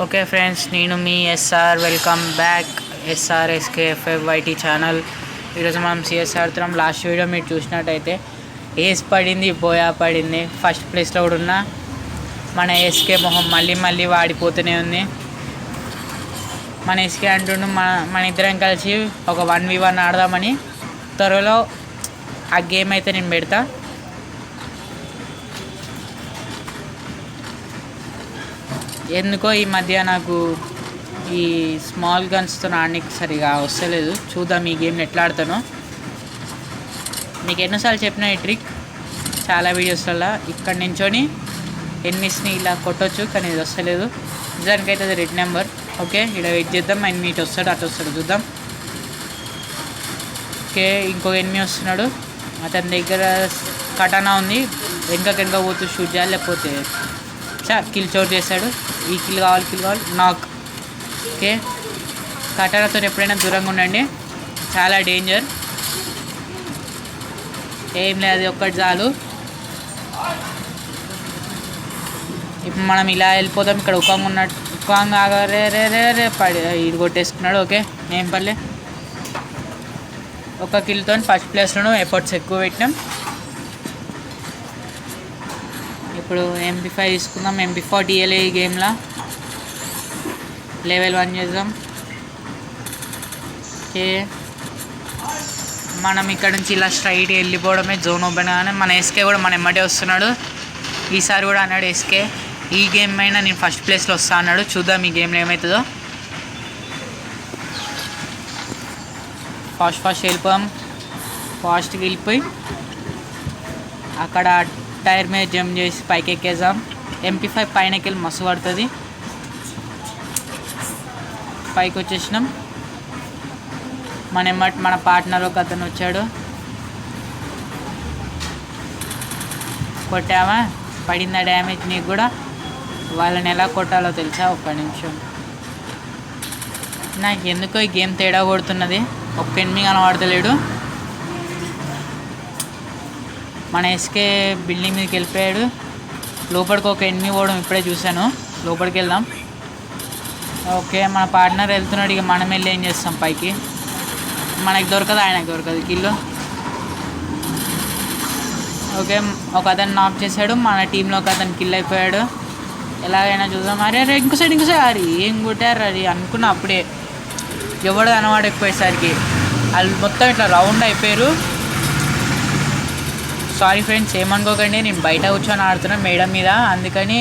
Okay friends, నేను మీ SR. Welcome back SRSKFYT channel. ఈరోజు మనం CS ఆడుతున్నాం. లాస్ట్ వీడియో మీరు చూసినట్టయితే ఏస్ పడింది, బోయా పడింది. ఫస్ట్ ప్లేస్లో కూడా ఉన్న మన SK మొహం మళ్ళీ వాడిపోతూనే ఉంది. మన SK అంటుండు మన ఇద్దరం కలిసి ఒక 1v1 ఆడదామని. త్వరలో ఆ గేమ్ అయితే నేను పెడతా. ఎందుకో ఈ మధ్య నాకు ఈ స్మాల్ గన్స్తో ఆడడానికి సరిగా వస్తలేదు. చూద్దాం ఈ గేమ్ని ఎట్లా ఆడతానో. మీకు ఎన్నోసార్లు చెప్పిన ఈ ట్రిక్ చాలా వీడియోస్లలో. ఇక్కడ నించొని ఎనిమిస్ని ఇలా కొట్టవచ్చు, కానీ ఇది వస్తలేదు. నిజానికైతే అది రెడ్ నెంబర్. ఓకే, ఇక్కడ వెయిట్ చేద్దాం. ఎనిమిది ఇటు వస్తాడు, అటు వస్తాడు, చూద్దాం. ఓకే, ఇంకో ఎనిమిది వస్తున్నాడు. అతని దగ్గర కటానా ఉంది. వెనక పోతూ షూట్ చేయాలి, లేకపోతే కిల్ చోట్ చేశాడు. ఈ కిల్ కావాలి, నాక్. ఓకే, కటానాతో ఎప్పుడైనా దూరంగా ఉండండి, చాలా డేంజర్. ఏం లేదు, ఒక్కటి చాలు. ఇప్పుడు మనం ఇలా వెళ్ళిపోతాం. ఇక్కడ ఉకాంగ్ ఆగరే రే పడి ఇది కొట్టేసుకున్నాడు. ఓకే, ఏం పర్లే. ఒక కిల్తో ఫస్ట్ ప్లేస్లోనూ ఎఫర్ట్స్ ఎక్కువ పెట్టినాం. ఇప్పుడు MP5 తీసుకుందాం. MP40 ఈ గేమ్లో లెవెల్ 1 చేద్దాం. ఓకే, మనం ఇక్కడ నుంచి ఇలా స్ట్రైట్ వెళ్ళిపోవడమే. జోన్ ఓపెన్ కానీ మన SK కూడా మన ఎమ్మటే వస్తున్నాడు. ఈసారి కూడా అన్నాడు SK ఈ గేమ్ అయినా నేను ఫస్ట్ ప్లేస్లో వస్తా అన్నాడు. చూద్దాం ఈ గేమ్లో ఏమవుతుందో. ఫాస్ట్ వెళ్ళిపోదాం. ఫాస్ట్గా వెళ్ళిపోయి అక్కడ టైర్ మీద జంప్ చేసి పైకి ఎక్కేద్దాం. MP5 పైనకి వెళ్ళి మస్తు పడుతుంది. పైకి వచ్చేసినాం. మన పార్ట్నర్ ఒక అతను వచ్చాడు. కొట్టావా? పడిందా డ్యామేజ్ నీకు కూడా? వాళ్ళని ఎలా కొట్టాలో తెలుసా? ఒక్క నిమిషం. నాకు ఎందుకో ఈ గేమ్ తేడా కొడుతున్నది. ఒక్క ఎనిమిది కనబడతలేడు. మన SK బిల్డింగ్ మీదకి వెళ్ళిపోయాడు. లోపలికి ఒక ఎనిమిది పోవడం ఇప్పుడే చూశాను. లోపలికి వెళ్దాం. ఓకే, మన పార్ట్నర్ వెళ్తున్నాడు. ఇక మనం వెళ్ళి ఏం చేస్తాం? పైకి మనకి దొరకదు, ఆయనకు దొరకదు కిల్లు. ఓకే, ఒక అతను నాక్ చేశాడు. మన టీంలో ఒక అతను కిల్ అయిపోయాడు. ఎలాగైనా చూద్దాం. అరే ఇంకో సైడ్ అరే ఏం కొట్టారు అది అనుకున్నా. అప్పుడే ఎవడు కనబడకపోయేసరికి వాళ్ళు మొత్తం ఇట్లా రౌండ్ అయిపోయారు. సారీ ఫ్రెండ్స్, ఏమనుకోకండి. నేను బయట కూర్చొని ఆడుతున్నా మేడ మీద, అందుకని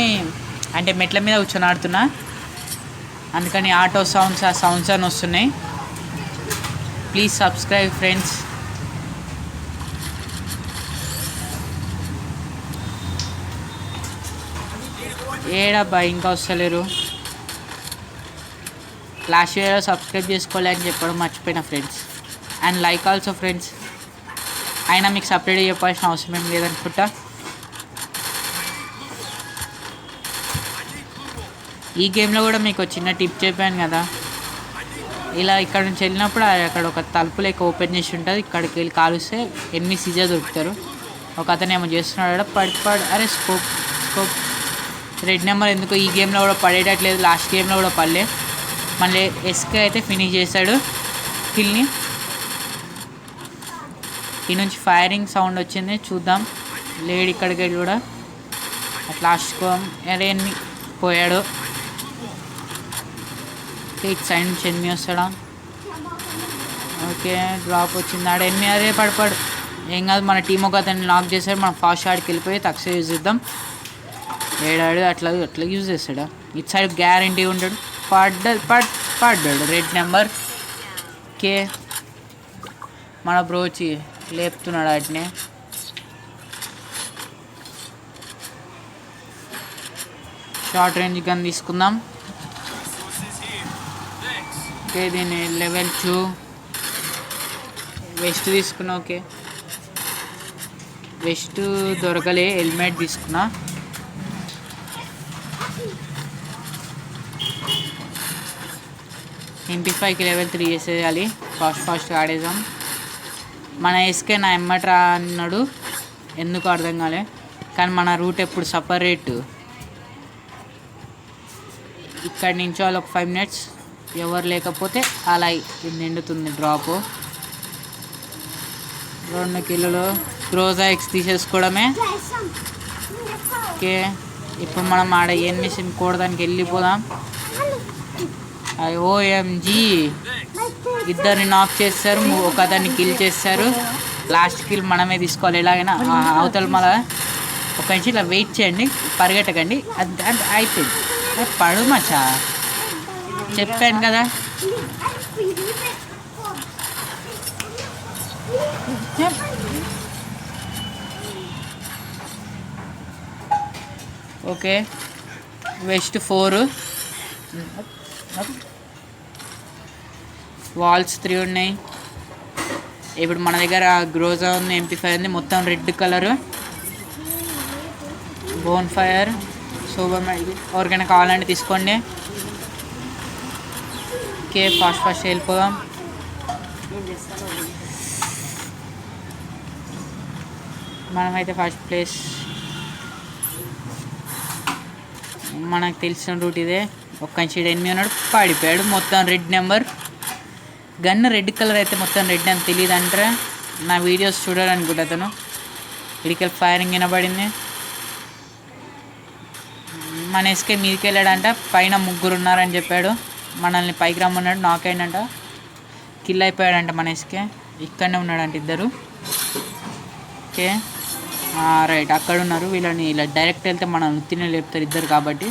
అంటే మెట్ల మీద కూర్చొని ఆడుతున్నా. అందుకని ఆటో సౌండ్స్ అని వస్తున్నాయి. Please subscribe friends. ఏడబ్బా ఇంకా వస్తలేరు. లాస్ట్ వీడియోలో సబ్స్క్రైబ్ చేసుకోవాలి అని చెప్పడం మర్చిపోయినా friends. And like also friends. అయినా మీకు సపరేట్గా చెప్పాల్సిన అవసరం ఏం లేదనుకుంటా. ఈ గేమ్లో కూడా మీకు చిన్న టిప్ చెప్పాను కదా. ఇలా ఇక్కడ నుంచి వెళ్ళినప్పుడు అక్కడ ఒక తలుపు లేక ఓపెన్ చేసి ఉంటుంది. ఇక్కడికి వెళ్ళి కాలుస్తే ఎనిమిది సీజర్ దొరుకుతారు. ఒక అతను ఏమో చేస్తున్నాడు. అరే స్కోప్ రెడ్ నెంబర్ ఎందుకు ఈ గేమ్లో కూడా పడేటట్లేదు. లాస్ట్ గేమ్లో కూడా పడలే. మళ్ళీ SK అయితే ఫినిష్ చేశాడు కిల్ని. ఈ నుంచి ఫైరింగ్ సౌండ్ వచ్చింది, చూద్దాం. లేడీ ఇక్కడికి వెళ్ళి కూడా అట్లా లాస్ట్కో అరే పోయాడు. ఇటు సైడ్ నుంచి ఎనిమిది వస్తాడా? ఓకే, డ్రాప్ వచ్చింది. ఆడ ఎనిమిది. అరే పడిపాడు, ఏం కాదు. మన టీం ఒక అతన్ని లాక్ చేశాడు. మనం ఫాస్ట్ ఆడికి వెళ్ళిపోయి తక్కువ యూజ్ చేద్దాం. ఏడాడు అట్లా యూజ్ చేస్తాడా? ఇటు సైడ్ గ్యారంటీ ఉంటాడు. పడ్డాడు రెడ్ నెంబర్. ఓకే, మన బ్రోచి లేపుతున్నాడు వాటిని. షార్ట్ రేంజ్ గన్ తీసుకుందాం. ఓకే, దీన్ని లెవెల్ 2 వెస్ట్ తీసుకున్నా. ఓకే, వెస్ట్ దొరకలే. హెల్మెట్ తీసుకున్నా. MP5కి లెవెల్ 3 వేసేయాలి. ఫాస్ట్గా ఆడేద్దాం. మన SK నా ఎమ్మట్రా అన్నాడు. ఎందుకు అర్థం కాలే. కానీ మన రూట్ ఎప్పుడు సపరేట్. ఇక్కడి నుంచి వాళ్ళు ఒక 5 minutes ఎవరు లేకపోతే అలా నిండుతుంది డ్రాపు. 2 కిలోలు గ్రోజా ఎగ్స్ తీసేసుకోవడమే. ఓకే, ఇప్పుడు మనం ఆడ ఏం మిషన్ కూడదానికి వెళ్ళిపోదాం. ఓఎంజీ, ఇద్దరిని నాక్ చేస్తారు, ఒక అతన్ని కిల్ చేస్తారు. లాస్ట్ కిల్ మనమే తీసుకోవాలి ఎలాగైనా. అవతల మళ్ళీ ఒక నిమిషం ఇలా వెయిట్ చేయండి, పరిగెట్టకండి. అది అయిపోయింది. పడు మచ్చా, చెప్పాను కదా. ఓకే, వెస్ట్ 4, వాల్స్ 3 ఉన్నాయి. ఇప్పుడు మన దగ్గర గ్రోజా ఉంది, MP5 ఉంది, మొత్తం red colour. Bone fire, super mad, ఎవరికైనా కావాలంటే తీసుకోండి. ఓకే, ఫాస్ట్ వెళ్ళిపోదాం. మనమైతే ఫస్ట్ ప్లేస్, మనకు తెలిసిన రూట్ ఇదే. ఒక్క నిమిషం ఎనిమిది ఉన్నాడు, పడిపోయాడు. మొత్తం red number. Gun red colour అయితే మొత్తం రెడ్ అని తెలియదు అంటారా. నా వీడియోస్ చూడాలనుకుంటా అతను. ఇడికల్ ఫైరింగ్ వినబడింది. మన ఎస్కే మీదకి వెళ్ళాడంట, పైన 3 ఉన్నారని చెప్పాడు. మనల్ని పైకి రమ్మన్నాడు, నాక్ అయిందంట, కిల్ అయిపోయాడంట. మన ఎస్కే ఇక్కడనే ఉన్నాడంట 2. ఓకే రైట్, అక్కడ ఉన్నారు. వీళ్ళని ఇలా డైరెక్ట్ వెళ్తే మనం తినే లేపుతారు 2 కాబట్టి.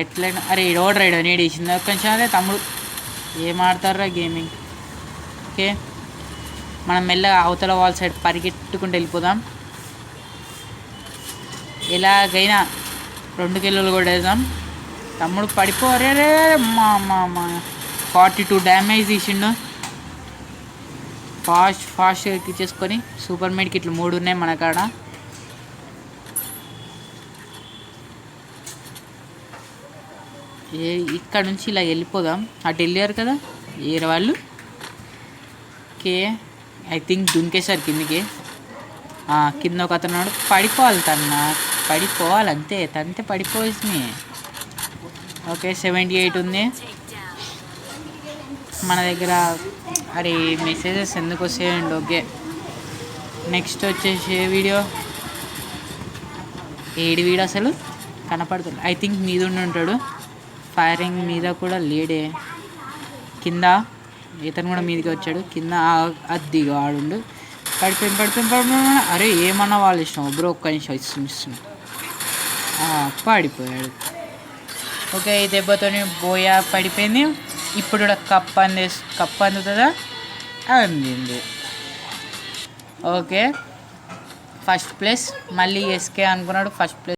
ఎట్లయినా అరే రోడ్ రైడ్ నీడ్ వేసింది. ఒక్క నిమిషం, అదే తమ్ముడు ఏం ఆడతారా గేమింగ్. ఓకే, మనం మెల్లగా అవతల వాల్ సైడ్ పరిగెట్టుకుంటూ వెళ్ళిపోదాం. ఎలాగైనా 2 కిలోలు కూడా వేద్దాం. తమ్ముడు పడిపోరే. మా 42 డ్యామేజ్ తీసిండు. ఫాస్ట్ ఎక్కించేసుకొని సూపర్ మెడ్ కిట్లు 3 ఉన్నాయి మన కాడ. ఇక్కడ నుంచి ఇలా వెళ్ళిపోదాం. అటు వెళ్ళారు కదా ఏరే వాళ్ళు. ఓకే, ఐ థింక్ దుంకేసారు కిందికి. కింద ఒక అతను పడిపోవాలి, పడిపోవాలి అంతే, తంతే పడిపోయింది. ఓకే, 78 ఉంది మన దగ్గర. అరే మెసేజెస్ ఎందుకు వస్తాయండి. ఓకే, నెక్స్ట్ వచ్చేసి వీడియో వీడియో అసలు కనపడుతుంది. ఐ థింక్ మీద ఉంటాడు. ఫైరింగ్ మీద కూడా లేడే. కింద ఇతను కూడా మీదకి వచ్చాడు. కింద అద్దిగా ఆడుండు. పడిపోయింది. అరే ఏమన్నా వాళ్ళు ఇష్టం బ్రో, ఒక్క నిమిషం ఇస్తుంది. పడిపోయాడు. ఓకే, ఈ దెబ్బతోని బోయా పడిపోయింది. ఇప్పుడు కప్ అందుతుందా? అందింది. Okay, first place. మళ్ళీ ఎస్కే అనుకున్నాడు, ఫస్ట్ ప్లేస్.